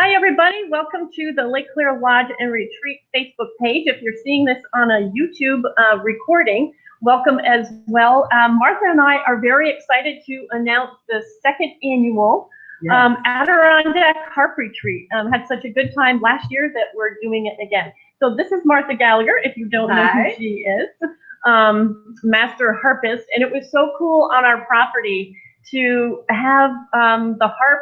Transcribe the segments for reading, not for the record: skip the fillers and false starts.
Hi, everybody. Welcome to the Lake Clear Lodge and Retreat Facebook page. If you're seeing this on a YouTube recording, welcome as well. Martha and I are very excited to announce the second annual Adirondack Harp Retreat. Had such a good time last year that we're doing it again. So this is Martha Gallagher, if you don't know who she is, master harpist. And it was so cool on our property to have the harp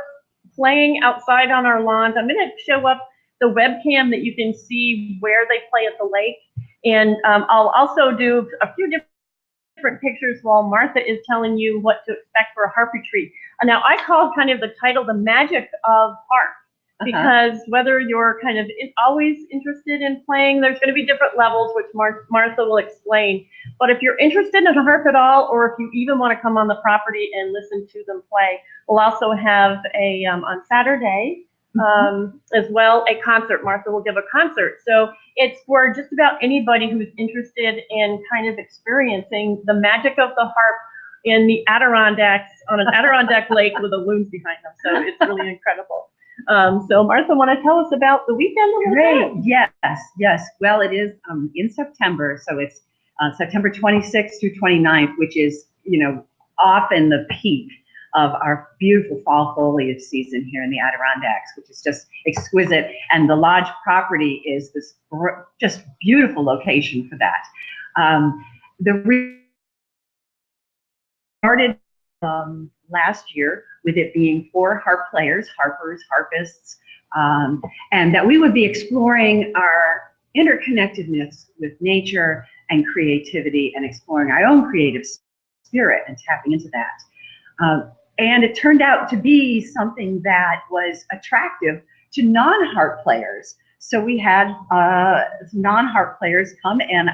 playing outside on our lawns. I'm going to show up the webcam that you can see where they play at the lake. And I'll also do a few different pictures while Martha is telling you what to expect for a harp retreat. Now, I called kind of the title The Magic of Harp, because whether you're kind of always interested in playing, there's going to be different levels, which Martha will explain. But if you're interested in a harp at all, or if you even want to come on the property and listen to them play, we'll also have a, on Saturday, as well, a concert. Martha will give a concert. So it's for just about anybody who's interested in kind of experiencing the magic of the harp in the Adirondacks, on an Adirondack lake with the loons behind them. So it's really incredible. So Martha, want to tell us about the weekend? Great. Yes. Well, it is in September, so it's September 26th through 29th, which is, often the peak of our beautiful fall foliage season here in the Adirondacks, which is just exquisite. And the lodge property is this just beautiful location for that. Started last year with it being 4 harp players, harpers, harpists, and that we would be exploring our interconnectedness with nature and creativity and exploring our own creative spirit and tapping into that. And it turned out to be something that was attractive to non-harp players. So we had non-harp players come, and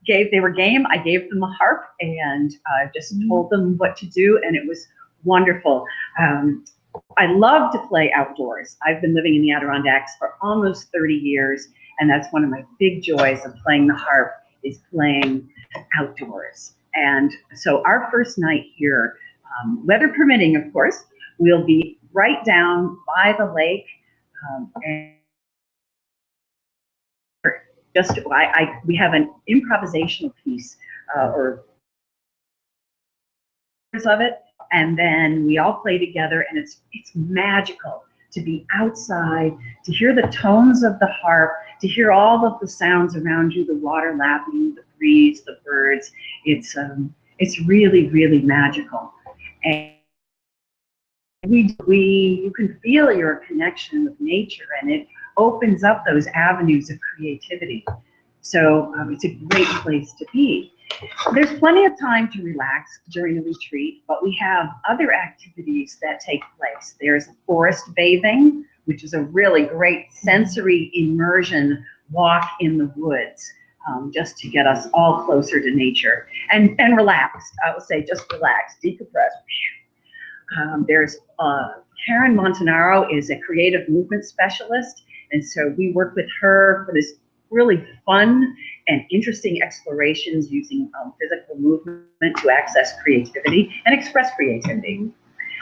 they were game. I gave them a harp and just told them what to do, and it was wonderful. I love to play outdoors. I've been living in the Adirondacks for almost 30 years, and that's one of my big joys of playing the harp, is playing outdoors. And so our first night here, weather permitting, of course, we'll be right down by the lake, and we have an improvisational piece or of it, and then we all play together, and it's magical to be outside, to hear the tones of the harp, to hear all of the sounds around you, the water lapping, the breeze, the birds. It's really, really magical. And you can feel your connection with nature, and it opens up those avenues of creativity. So it's a great place to be. There's plenty of time to relax during the retreat, but we have other activities that take place. There's forest bathing, which is a really great sensory immersion walk in the woods, just to get us all closer to nature and relaxed. I would say just relax, decompress. There's Karen Montanaro is a creative movement specialist, and so we work with her for this really fun and interesting explorations using physical movement to access creativity and express creativity.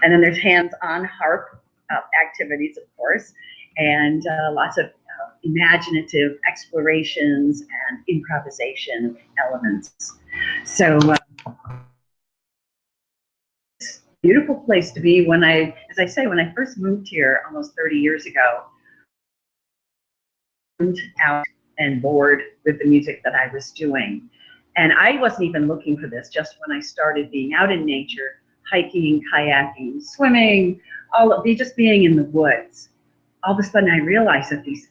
And then there's hands-on harp activities, of course, and lots of imaginative explorations and improvisation elements. So beautiful place to be. When I first moved here almost 30 years ago, out and bored with the music that I was doing. And I wasn't even looking for this. Just when I started being out in nature, hiking, kayaking, swimming, just being in the woods, all of a sudden I realized that these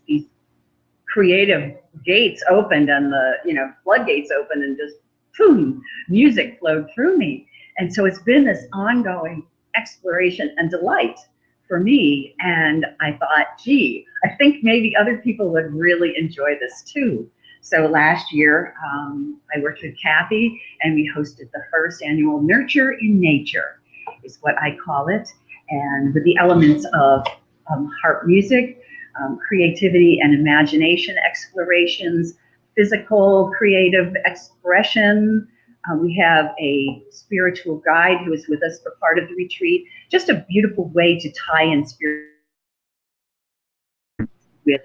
creative gates opened, and the floodgates opened, and just boom, music flowed through me. And so it's been this ongoing exploration and delight for me. And I thought, gee, I think maybe other people would really enjoy this too. So last year, I worked with Cathy, and we hosted the first annual Nurture in Nature, is what I call it. And with the elements of harp music, creativity and imagination explorations, physical creative expression. We have a spiritual guide who is with us for part of the retreat. Just a beautiful way to tie in spirit with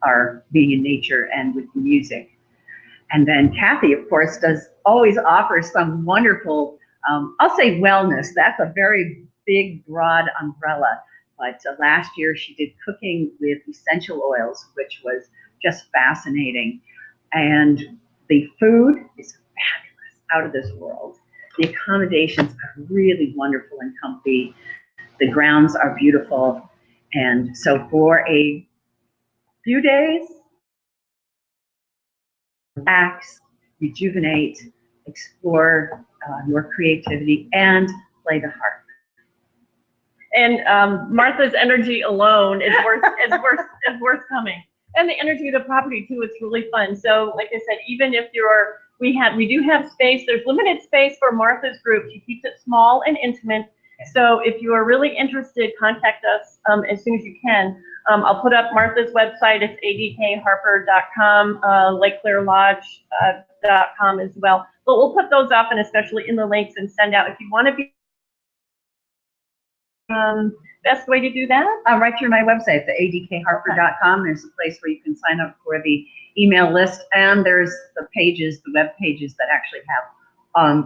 our being in nature and with music. And then Cathy, of course, always offers some wonderful, I'll say wellness. That's a very big, broad umbrella. But last year she did cooking with essential oils, which was just fascinating. And the food is fabulous, out of this world. The accommodations are really wonderful and comfy. The grounds are beautiful. And so for a few days, relax, rejuvenate, explore your creativity, and play the harp. And Martha's energy alone is worth coming. And the energy of the property too, it's really fun. So like I said, even if we do have space, there's limited space for Martha's group. She keeps it small and intimate. So if you are really interested, contact us as soon as you can. I'll put up Martha's website. It's adkharper.com, lakeclearlodge.com as well. But we'll put those up, and especially in the links, and send out if you want to be. Best way to do that? Right through my website, the adkharper.com. There's a place where you can sign up for the email list, and there's the web pages that actually have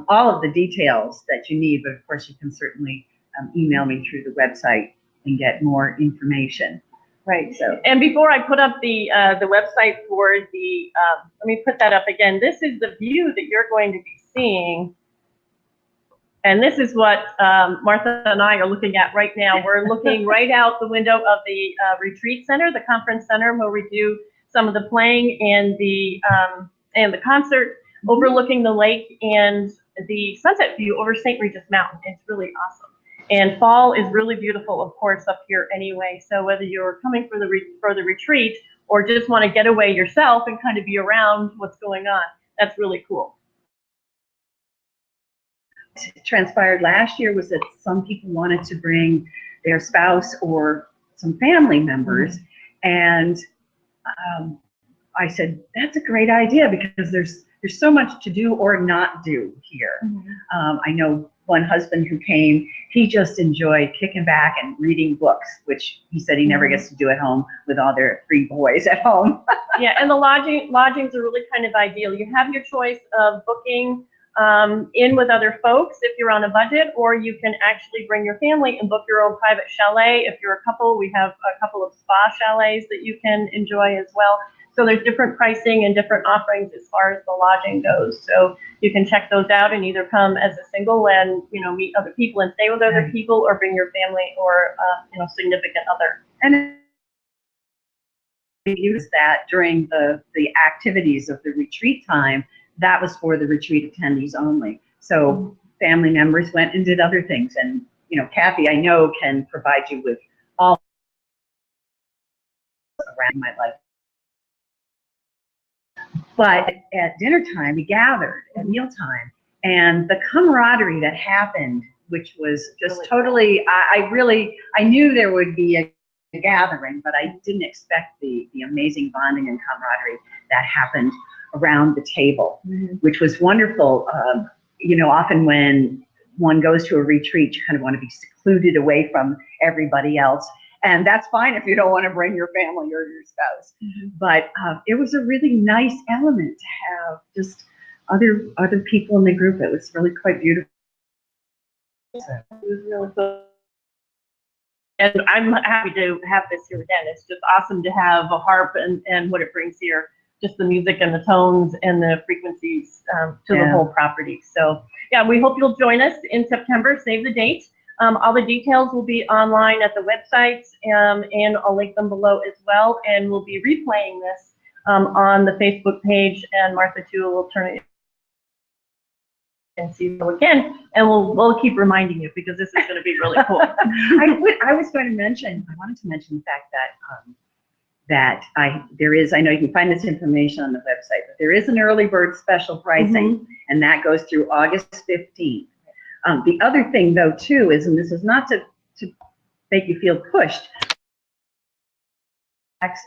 all of the details that you need. But of course, you can certainly email me through the website and get more information. Right. So, and before I put up the website for the, let me put that up again. This is the view that you're going to be seeing. And this is what Martha and I are looking at right now. We're looking right out the window of the retreat center, the conference center, where we do some of the playing and the concert, overlooking the lake and the sunset view over St. Regis Mountain. It's really awesome. And fall is really beautiful, of course, up here anyway. So whether you're coming for the retreat or just want to get away yourself and kind of be around what's going on, that's really cool. Transpired last year was that some people wanted to bring their spouse or some family members, and I said that's a great idea because there's so much to do or not do here. I know one husband who came, he just enjoyed kicking back and reading books, which he said he never gets to do at home with all their 3 boys at home. Yeah, and the lodgings are really kind of ideal. You have your choice of booking in with other folks if you're on a budget, or you can actually bring your family and book your own private chalet. If you're a couple, we have a couple of spa chalets that you can enjoy as well. So there's different pricing and different offerings as far as the lodging goes. So you can check those out and either come as a single and meet other people and stay with other people, or bring your family or significant other. And we use that during the activities of the retreat time. That was for the retreat attendees only. So family members went and did other things. And, Cathy, I know, can provide you with all around my life. But at dinner time, we gathered at mealtime, and the camaraderie that happened, which was just totally, I knew there would be a gathering, but I didn't expect the amazing bonding and camaraderie that happened around the table, which was wonderful. Often when one goes to a retreat, you kind of want to be secluded away from everybody else. And that's fine if you don't want to bring your family or your spouse. But it was a really nice element to have just other people in the group. It was really quite beautiful. It was really cool. And I'm happy to have this here again. It's just awesome to have a harp and what it brings here. Just the music and the tones and the frequencies to the whole property. So yeah, we hope you'll join us in September. Save the date. All the details will be online at the website, and I'll link them below as well. And we'll be replaying this on the Facebook page, and Martha too will turn it and see you there, and we'll keep reminding you because this is going to be really cool. I wanted to mention the fact that I know you can find this information on the website, but there is an early bird special pricing, and that goes through August 15th. The other thing, though, too, is, and this is not to make you feel pushed,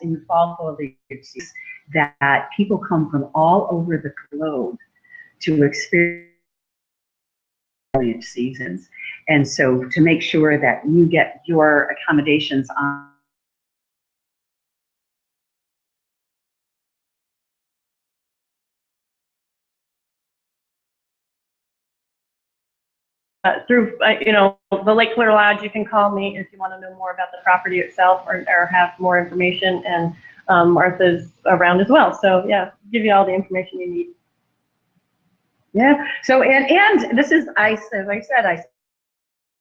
in the fall foliage season, that people come from all over the globe to experience foliage seasons. And so to make sure that you get your accommodations on through, the Lake Clear Lodge. You can call me if you want to know more about the property itself or have more information. And Martha's around as well. So yeah, give you all the information you need. Yeah. So, and this is, as I said,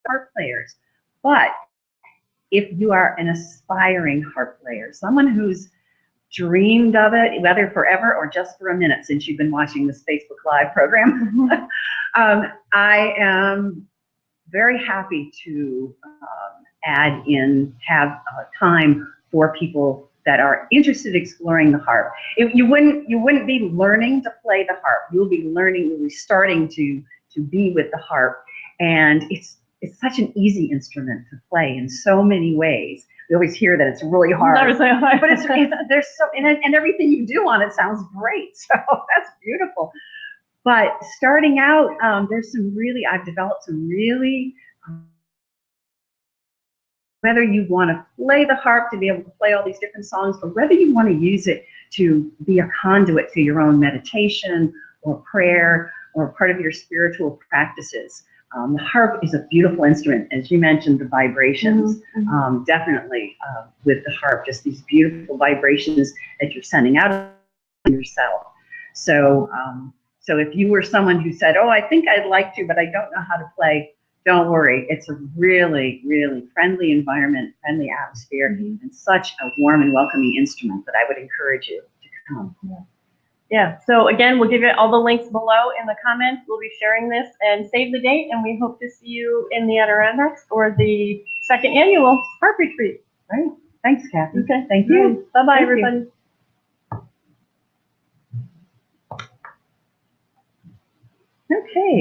harp players. But if you are an aspiring harp player, someone who's dreamed of it, whether forever or just for a minute since you've been watching this Facebook Live program, I am very happy to have time for people that are interested in exploring the harp. You wouldn't be learning to play the harp. You'll be starting to be with the harp, and it's such an easy instrument to play in so many ways. We always hear that it's really hard, but and everything you do on it sounds great. So that's beautiful. But starting out, I've developed some really, whether you want to play the harp to be able to play all these different songs, or whether you want to use it to be a conduit to your own meditation or prayer or part of your spiritual practices. The harp is a beautiful instrument. As you mentioned, the vibrations, definitely with the harp, just these beautiful vibrations that you're sending out of yourself. So, so if you were someone who said, oh, I think I'd like to, but I don't know how to play, don't worry. It's a really, really friendly environment, friendly atmosphere, and such a warm and welcoming instrument that I would encourage you to come. Yeah, so again, we'll give you all the links below in the comments. We'll be sharing this, and save the date, and we hope to see you in the Adirondacks for the 2nd annual harp retreat. Right. Thanks, Cathy. Okay. Thank you. Bye-bye, everybody. Okay.